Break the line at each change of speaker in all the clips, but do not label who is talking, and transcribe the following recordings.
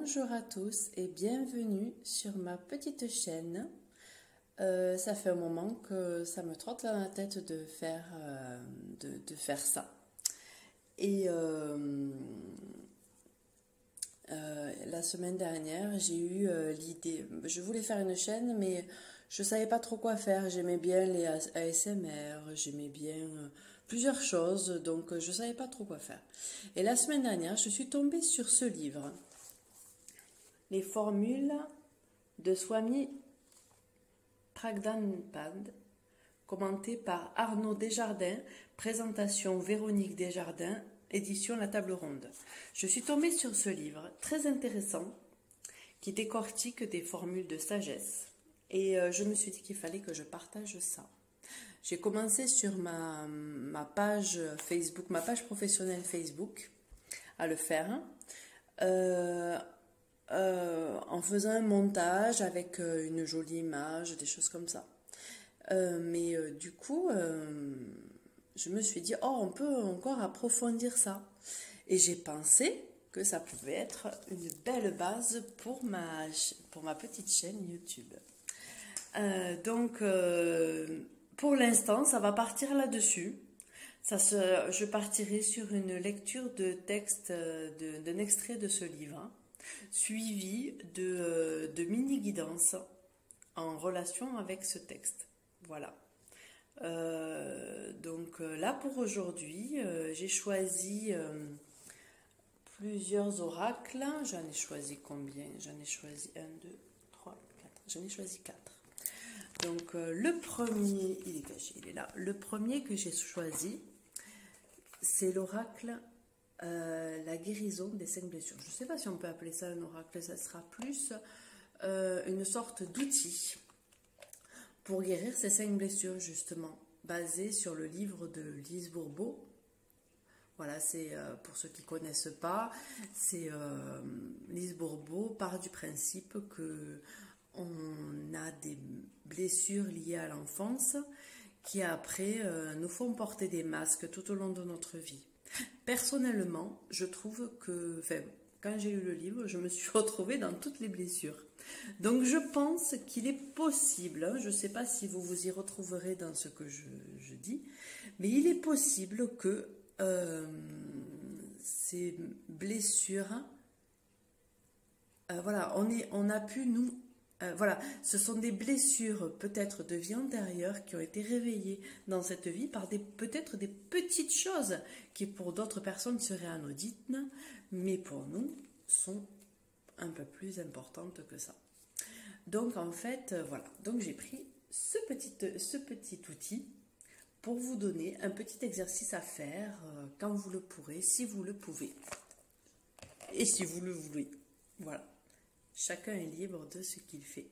Bonjour à tous et bienvenue sur ma petite chaîne. Ça fait un moment que ça me trotte dans la tête de faire ça. Et la semaine dernière, j'ai eu l'idée. Je voulais faire une chaîne, mais je savais pas trop quoi faire. J'aimais bien les ASMR, j'aimais bien plusieurs choses, donc je savais pas trop quoi faire. Et la semaine dernière, je suis tombée sur ce livre. Les formules de Swami Pragdanpad, commenté par Arnaud Desjardins, présentation Véronique Desjardins, édition La Table Ronde. Je suis tombée sur ce livre très intéressant qui décortique des formules de sagesse et je me suis dit qu'il fallait que je partage ça. J'ai commencé sur ma page Facebook, ma page professionnelle Facebook, à le faire. En faisant un montage avec une jolie image, des choses comme ça. Du coup, je me suis dit, oh, on peut encore approfondir ça. Et j'ai pensé que ça pouvait être une belle base pour ma petite chaîne YouTube. Pour l'instant, ça va partir là-dessus. Je partirai sur une lecture de texte, d'un extrait de ce livre, suivi de mini-guidances en relation avec ce texte. Voilà. Là pour aujourd'hui, j'ai choisi plusieurs oracles. J'en ai choisi combien? J'en ai choisi 1, 2, 3, 4. J'en ai choisi 4. Donc le premier, il est caché, il est là. Le premier que j'ai choisi, c'est l'oracle la guérison des 5 blessures. Je ne sais pas si on peut appeler ça un oracle, ça sera plus une sorte d'outil pour guérir ces 5 blessures, justement, basé sur le livre de Lise Bourbeau. Voilà, c'est pour ceux qui ne connaissent pas, c'est Lise Bourbeau part du principe que on a des blessures liées à l'enfance qui après nous font porter des masques tout au long de notre vie. Personnellement, je trouve que, quand j'ai lu le livre, je me suis retrouvée dans toutes les blessures. Donc je pense qu'il est possible, je ne sais pas si vous vous y retrouverez dans ce que je dis, mais il est possible que ces blessures, voilà, on a pu nous... voilà, ce sont des blessures peut-être de vie antérieure qui ont été réveillées dans cette vie par peut-être des petites choses qui pour d'autres personnes seraient anodines, mais pour nous sont un peu plus importantes que ça. Donc en fait, voilà, donc j'ai pris ce petit outil pour vous donner un petit exercice à faire quand vous le pourrez, si vous le pouvez et si vous le voulez. Voilà. Chacun est libre de ce qu'il fait.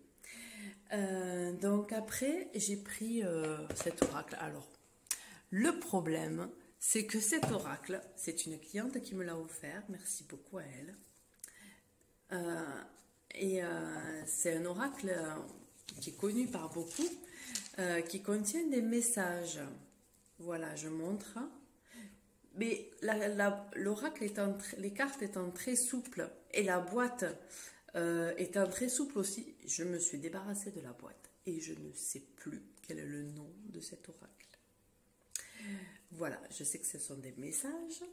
Donc après, j'ai pris cet oracle. Alors, le problème, c'est que cet oracle, c'est une cliente qui me l'a offert. Merci beaucoup à elle. C'est un oracle qui est connu par beaucoup, qui contient des messages. Voilà, je montre. Mais l'oracle les cartes étant très souples et la boîte étant très souple aussi, je me suis débarrassée de la boîte et je ne sais plus quel est le nom de cet oracle. Voilà, je sais que ce sont des messages,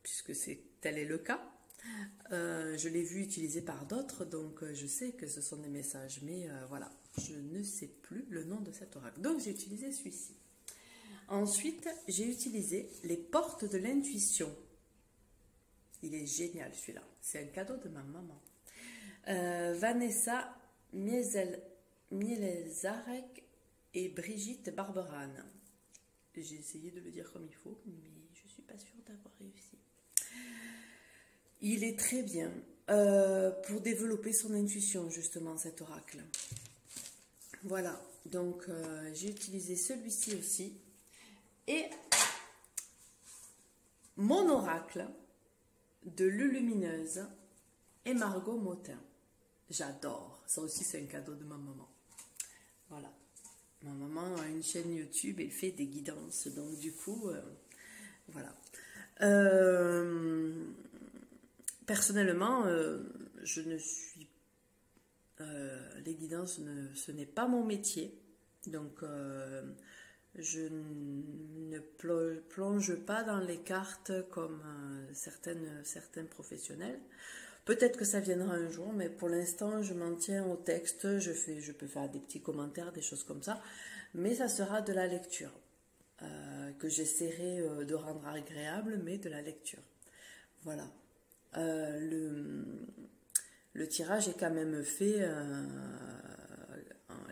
puisque tel est le cas. Je l'ai vu utilisé par d'autres, donc je sais que ce sont des messages, mais voilà, je ne sais plus le nom de cet oracle. Donc j'ai utilisé celui-ci. Ensuite, j'ai utilisé les portes de l'intuition. Il est génial celui-là, c'est un cadeau de ma maman. Vanessa Mielezarek et Brigitte Barberane. J'ai essayé de le dire comme il faut, mais je ne suis pas sûre d'avoir réussi. Il est très bien pour développer son intuition, justement, cet oracle. Voilà, donc j'ai utilisé celui-ci aussi. Et mon oracle de Lulumineuse et Margot Motin. J'adore. Ça aussi, c'est un cadeau de ma maman. Voilà. Ma maman a une chaîne YouTube et fait des guidances. Donc, du coup, voilà. personnellement, je ne suis... les guidances, ce n'est pas mon métier. Donc, je ne plonge pas dans les cartes comme certains professionnels. Peut-être que ça viendra un jour, mais pour l'instant, je m'en tiens au texte. Je peux faire des petits commentaires, des choses comme ça. Mais ça sera de la lecture, que j'essaierai de rendre agréable, mais de la lecture. Voilà. Le tirage est quand même fait,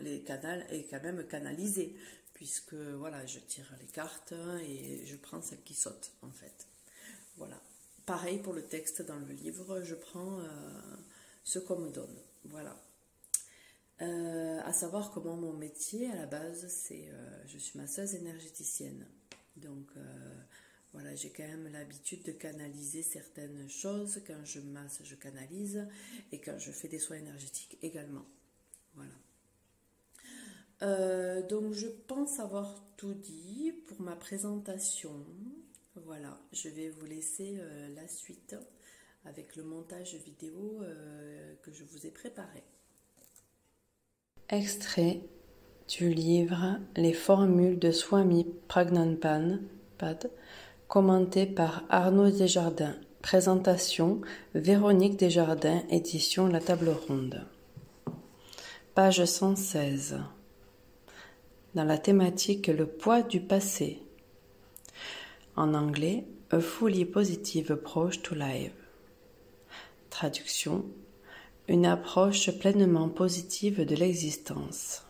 les canaux est quand même canalisé, puisque voilà, je tire les cartes et je prends celle qui saute en fait. Voilà. Pareil pour le texte dans le livre, je prends ce qu'on me donne. Voilà. À savoir que mon métier à la base, c'est je suis masseuse énergéticienne. Donc voilà, j'ai quand même l'habitude de canaliser certaines choses. Quand je masse, je canalise. Et quand je fais des soins énergétiques également. Voilà. Donc je pense avoir tout dit pour ma présentation. Voilà, je vais vous laisser la suite avec le montage vidéo que je vous ai préparé.
Extrait du livre Les formules de Swami Pragnanpad, commenté par Arnaud Desjardins. Présentation Véronique Desjardins, édition La Table Ronde. Page 116. Dans la thématique Le poids du passé. En anglais, A fully positive approach to life. Traduction, une approche pleinement positive de l'existence.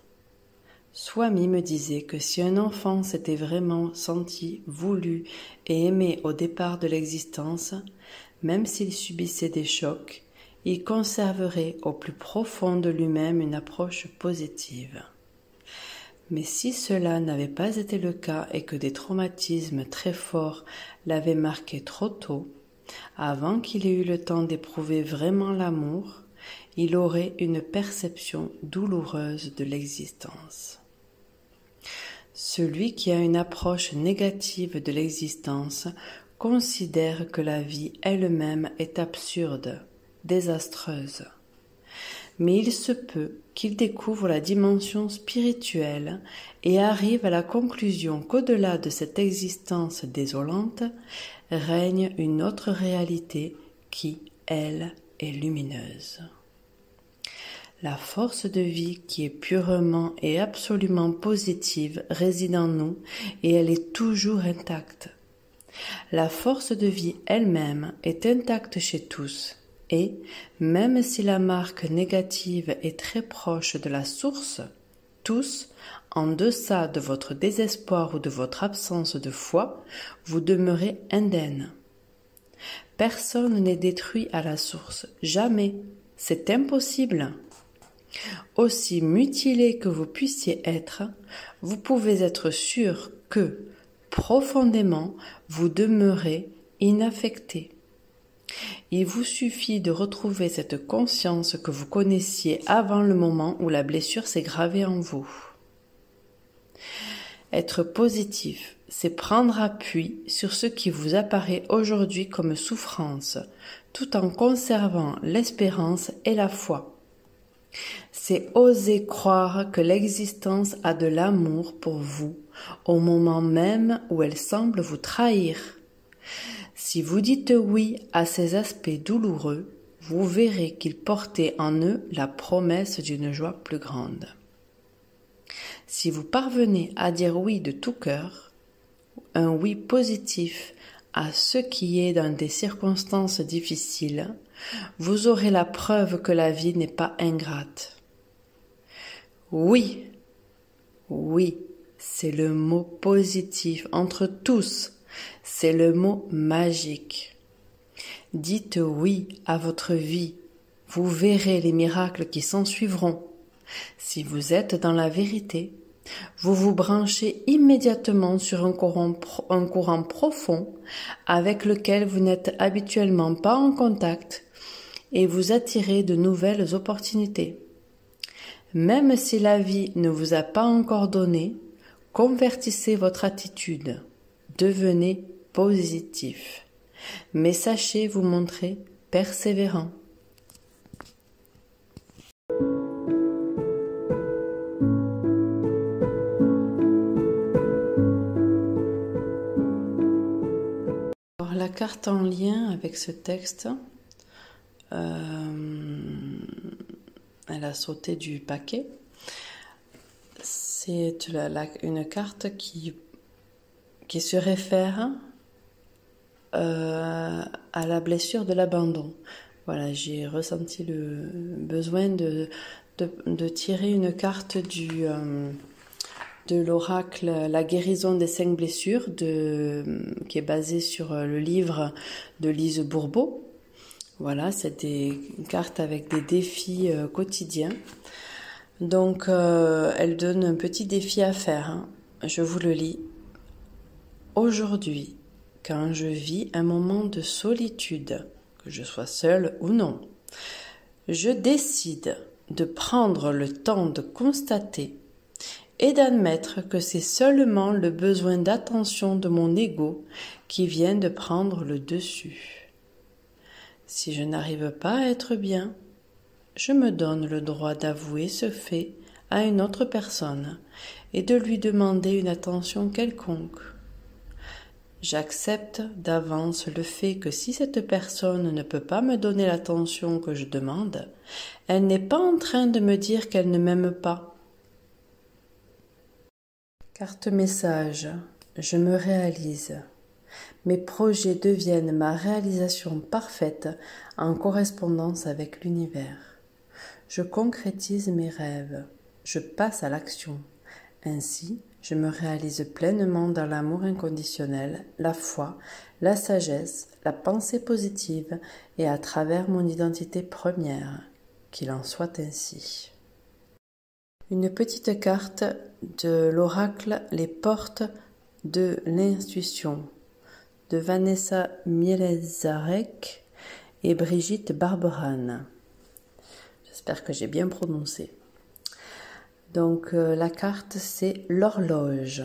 Swami me disait que si un enfant s'était vraiment senti, voulu et aimé au départ de l'existence, même s'il subissait des chocs, il conserverait au plus profond de lui-même une approche positive. Mais si cela n'avait pas été le cas et que des traumatismes très forts l'avaient marqué trop tôt, avant qu'il ait eu le temps d'éprouver vraiment l'amour, il aurait une perception douloureuse de l'existence. Celui qui a une approche négative de l'existence considère que la vie elle-même est absurde, désastreuse. Mais il se peut qu'il découvre la dimension spirituelle et arrive à la conclusion qu'au-delà de cette existence désolante, règne une autre réalité qui, elle, est lumineuse. La force de vie qui est purement et absolument positive réside en nous et elle est toujours intacte. La force de vie elle-même est intacte chez tous. Et, même si la marque négative est très proche de la source, tous, en deçà de votre désespoir ou de votre absence de foi, vous demeurez indemnes. Personne n'est détruit à la source, jamais, c'est impossible. Aussi mutilé que vous puissiez être, vous pouvez être sûr que, profondément, vous demeurez inaffecté. Il vous suffit de retrouver cette conscience que vous connaissiez avant le moment où la blessure s'est gravée en vous. Être positif, c'est prendre appui sur ce qui vous apparaît aujourd'hui comme souffrance, tout en conservant l'espérance et la foi. C'est oser croire que l'existence a de l'amour pour vous, au moment même où elle semble vous trahir. Si vous dites oui à ces aspects douloureux, vous verrez qu'ils portaient en eux la promesse d'une joie plus grande. Si vous parvenez à dire oui de tout cœur, un oui positif à ce qui est dans des circonstances difficiles, vous aurez la preuve que la vie n'est pas ingrate. Oui, oui, c'est le mot positif entre tous. C'est le mot magique. Dites oui à votre vie. Vous verrez les miracles qui s'ensuivront. Si vous êtes dans la vérité, vous vous branchez immédiatement sur un courant profond avec lequel vous n'êtes habituellement pas en contact et vous attirez de nouvelles opportunités. Même si la vie ne vous a pas encore donné, convertissez votre attitude. Devenez positif. Mais sachez vous montrer persévérant. Alors, la carte en lien avec ce texte, elle a sauté du paquet. C'est une carte qui se réfère à la blessure de l'abandon. Voilà, j'ai ressenti le besoin de tirer une carte de l'oracle La guérison des 5 blessures, qui est basée sur le livre de Lise Bourbeau. Voilà, c'est des cartes avec des défis quotidiens. Donc, elle donne un petit défi à faire. Je vous le lis. Aujourd'hui, quand je vis un moment de solitude, que je sois seule ou non, je décide de prendre le temps de constater et d'admettre que c'est seulement le besoin d'attention de mon ego qui vient de prendre le dessus. Si je n'arrive pas à être bien, je me donne le droit d'avouer ce fait à une autre personne et de lui demander une attention quelconque. J'accepte d'avance le fait que si cette personne ne peut pas me donner l'attention que je demande, elle n'est pas en train de me dire qu'elle ne m'aime pas. Carte message, je me réalise. Mes projets deviennent ma réalisation parfaite en correspondance avec l'univers. Je concrétise mes rêves, je passe à l'action. Ainsi, je me réalise pleinement dans l'amour inconditionnel, la foi, la sagesse, la pensée positive et à travers mon identité première. Qu'il en soit ainsi. Une petite carte de l'oracle Les portes de l'intuition de Vanessa Mielezarek et Brigitte Barberane. J'espère que j'ai bien prononcé. Donc la carte c'est l'horloge,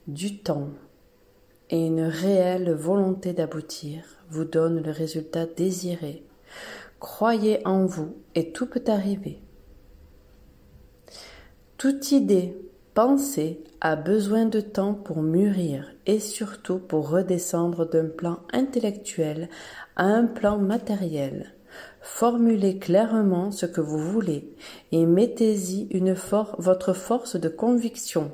du temps et une réelle volonté d'aboutir vous donne le résultat désiré. Croyez en vous et tout peut arriver. Toute idée, pensée a besoin de temps pour mûrir et surtout pour redescendre d'un plan intellectuel à un plan matériel. Formulez clairement ce que vous voulez et mettez-y votre force de conviction.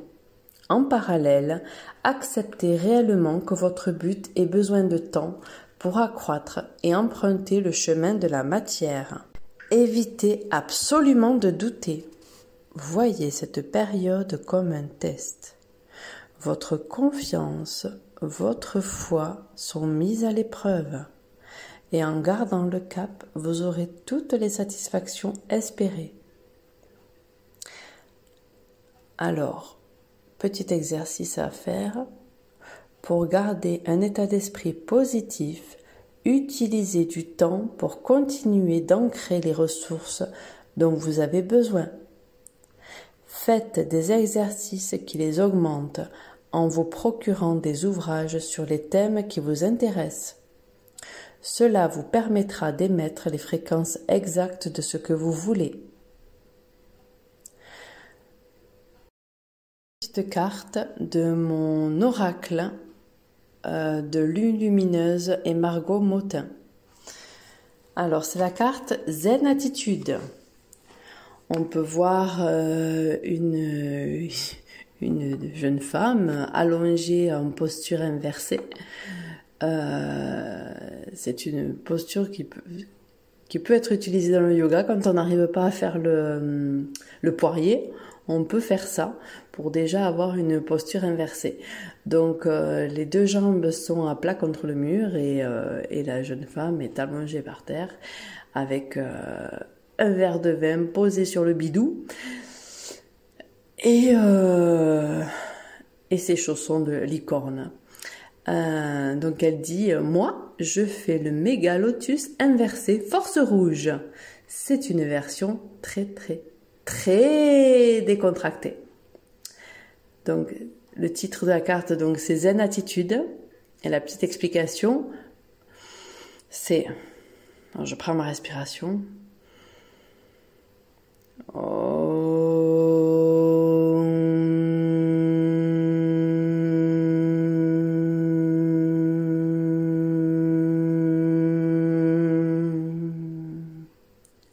En parallèle, acceptez réellement que votre but ait besoin de temps pour accroître et emprunter le chemin de la matière. Évitez absolument de douter. Voyez cette période comme un test. Votre confiance, votre foi sont mises à l'épreuve. Et en gardant le cap, vous aurez toutes les satisfactions espérées. Alors, petit exercice à faire. Pour garder un état d'esprit positif, utilisez du temps pour continuer d'ancrer les ressources dont vous avez besoin. Faites des exercices qui les augmentent en vous procurant des ouvrages sur les thèmes qui vous intéressent. Cela vous permettra d'émettre les fréquences exactes de ce que vous voulez. Petite carte de mon oracle de Lune Lumineuse et Margot Motin. Alors, c'est la carte Zen Attitude. On peut voir une jeune femme allongée en posture inversée. C'est une posture qui peut être utilisée dans le yoga quand on n'arrive pas à faire le poirier. On peut faire ça pour déjà avoir une posture inversée. Donc les deux jambes sont à plat contre le mur et la jeune femme est allongée par terre avec un verre de vin posé sur le bidou et ses chaussons de licorne. Donc elle dit « Moi, je fais le méga lotus inversé force rouge ». C'est une version très décontractée. Donc le titre de la carte, donc c'est Zen Attitude. Et la petite explication, c'est... Alors, je prends ma respiration.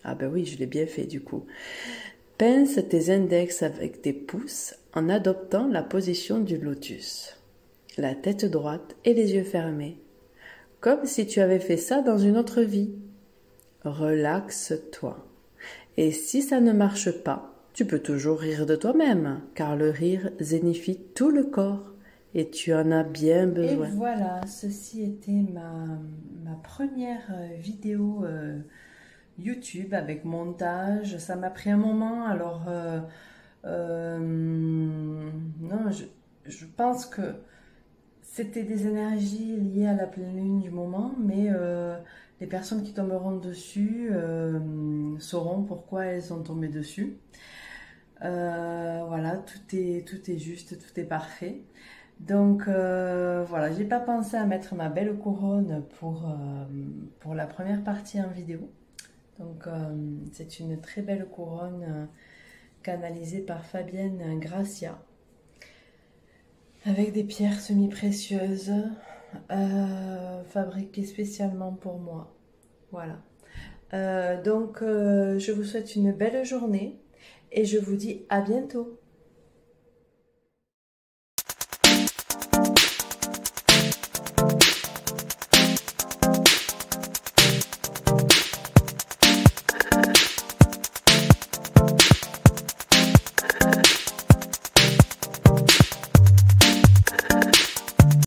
Ah ben oui, je l'ai bien fait du coup. Pince tes index avec tes pouces en adoptant la position du lotus. La tête droite et les yeux fermés. Comme si tu avais fait ça dans une autre vie. Relaxe-toi. Et si ça ne marche pas, tu peux toujours rire de toi-même, car le rire zénifie tout le corps et tu en as bien besoin. Et voilà, ceci était ma première vidéo YouTube avec montage. Ça m'a pris un moment, alors non, je pense que c'était des énergies liées à la pleine lune du moment, mais les personnes qui tomberont dessus sauront pourquoi elles sont tombées dessus. Voilà, tout est juste, tout est parfait. Donc voilà, j'ai pas pensé à mettre ma belle couronne pour la première partie en vidéo. Donc c'est une très belle couronne canalisée par Fabienne Gracia, avec des pierres semi-précieuses fabriquées spécialement pour moi. Voilà. Donc je vous souhaite une belle journée et je vous dis à bientôt.